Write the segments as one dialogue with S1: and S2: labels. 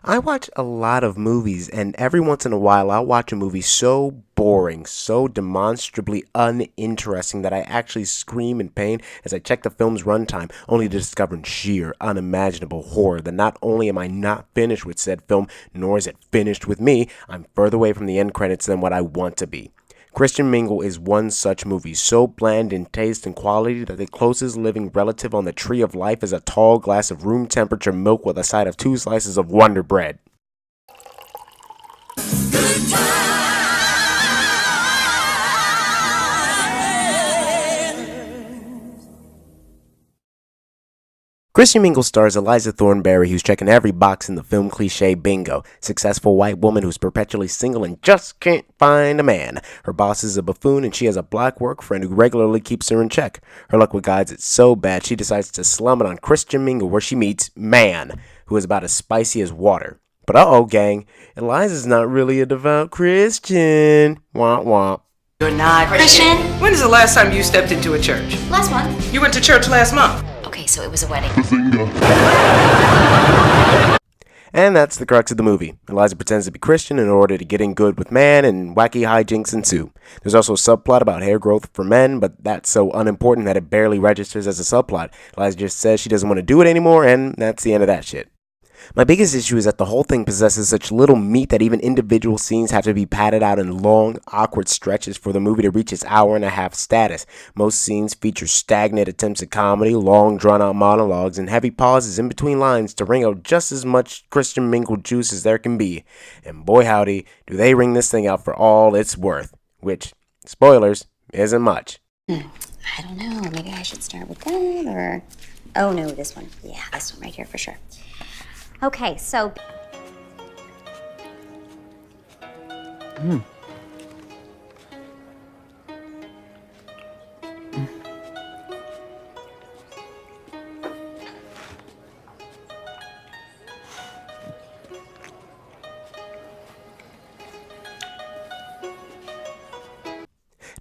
S1: I watch a lot of movies, and every once in a while I'll watch a movie so boring, so demonstrably uninteresting that I actually scream in pain as I check the film's runtime, only to discover in sheer, unimaginable horror that not only am I not finished with said film, nor is it finished with me, I'm further away from the end credits than what I want to be. Christian Mingle is one such movie, so bland in taste and quality that the closest living relative on the tree of life is a tall glass of room temperature milk with a side of 2 slices of Wonder Bread. Christian Mingle stars Eliza Thornberry, who's checking every box in the film cliche bingo. Successful white woman who's perpetually single and just can't find a man. Her boss is a buffoon and she has a black work friend who regularly keeps her in check. Her luck with guys is so bad she decides to slum it on Christian Mingle, where she meets Man, who is about as spicy as water. But uh-oh, gang, Eliza's not really a devout Christian. Womp womp.
S2: You're not
S3: Christian?
S2: When is the last time you stepped into a church?
S3: Last month.
S2: You went to church last month.
S3: Okay, so it was a wedding.
S1: And that's the crux of the movie. Eliza pretends to be Christian in order to get in good with Man, and wacky hijinks ensue. There's also a subplot about hair growth for men, but that's so unimportant that it barely registers as a subplot. Eliza just says she doesn't want to do it anymore, and that's the end of that shit. My biggest issue is that the whole thing possesses such little meat that even individual scenes have to be padded out in long, awkward stretches for the movie to reach its hour-and-a-half status. Most scenes feature stagnant attempts at comedy, long, drawn-out monologues, and heavy pauses in between lines to wring out just as much Christian Mingle juice as there can be. And boy howdy, do they wring this thing out for all it's worth. Which, spoilers, isn't much.
S3: I don't know. Maybe I should start with that, or... Oh, no, this one. Yeah, this one right here for sure. Okay, so...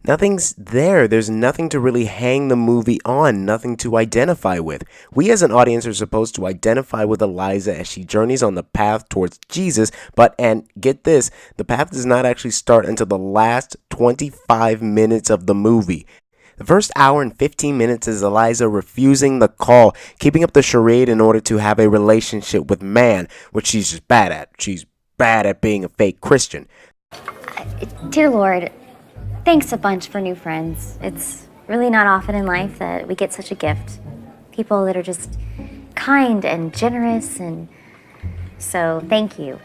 S1: Nothing's there. There's nothing to really hang the movie on, nothing to identify with. We as an audience are supposed to identify with Eliza as she journeys on the path towards Jesus, and get this, the path does not actually start until the last 25 minutes of the movie. The first hour and 15 minutes is Eliza refusing the call, keeping up the charade in order to have a relationship with Man, which she's just bad at. She's bad at being a fake Christian.
S3: Dear Lord, thanks a bunch for new friends. It's really not often in life that we get such a gift. People that are just kind and generous, and so thank you.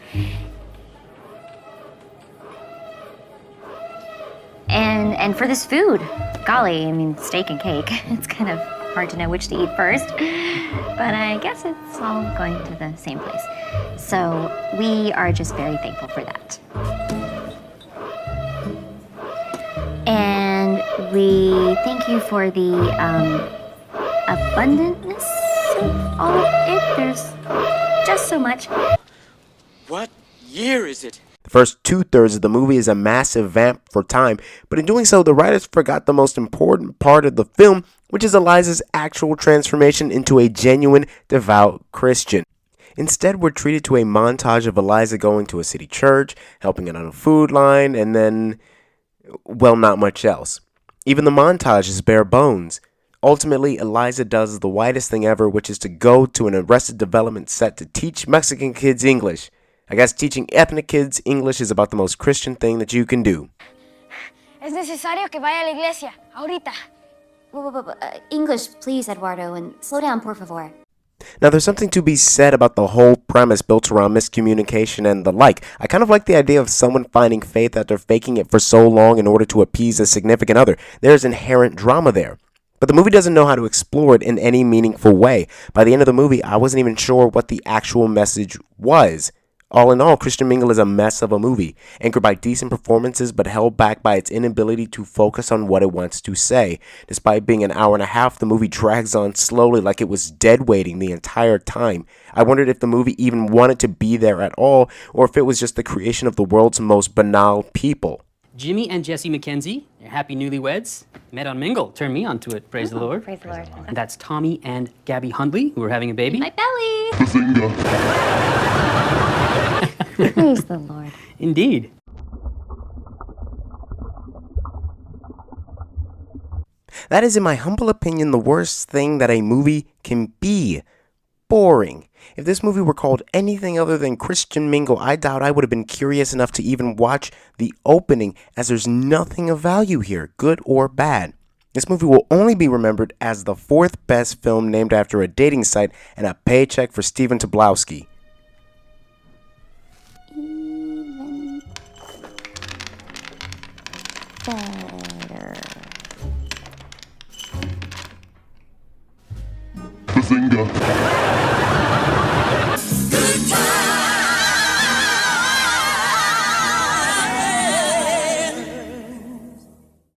S3: And for this food, golly, I mean, steak and cake. It's kind of hard to know which to eat first, but I guess it's all going to the same place. So we are just very thankful for that. And we thank you for the abundantness of all of it. There's just so much.
S4: What year is it?
S1: The first 2/3 of the movie is a massive vamp for time, but in doing so, the writers forgot the most important part of the film, which is Eliza's actual transformation into a genuine, devout Christian. Instead, we're treated to a montage of Eliza going to a city church, helping out on a food line, and then... well, not much else. Even the montage is bare bones. Ultimately, Eliza does the whitest thing ever, which is to go to an Arrested Development set to teach Mexican kids English. I guess teaching ethnic kids English is about the most Christian thing that you can do.
S5: Es necesario que vaya a la iglesia, ahorita.
S3: English, please, Eduardo, and slow down, por favor.
S1: Now, there's something to be said about the whole premise built around miscommunication and the like. I kind of like the idea of someone finding faith after faking it for so long in order to appease a significant other. There's inherent drama there. But the movie doesn't know how to explore it in any meaningful way. By the end of the movie, I wasn't even sure what the actual message was. All in all, Christian Mingle is a mess of a movie, anchored by decent performances but held back by its inability to focus on what it wants to say. Despite being an hour and a half, the movie drags on slowly like it was dead weighting the entire time. I wondered if the movie even wanted to be there at all, or if it was just the creation of the world's most banal people.
S6: Jimmy and Jesse McKenzie, they're happy newlyweds, met on Mingle. Turned me onto it, praise the Lord.
S3: Praise the Lord.
S6: And that's Tommy and Gabby Hundley, who are having a baby.
S3: My belly! Praise the Lord.
S6: Indeed.
S1: That is, in my humble opinion, the worst thing that a movie can be. Boring. If this movie were called anything other than Christian Mingle, I doubt I would have been curious enough to even watch the opening, as there's nothing of value here, good or bad. This movie will only be remembered as the 4th best film named after a dating site and a paycheck for Steven Tobolowsky.
S3: Even better.
S7: Bazinga.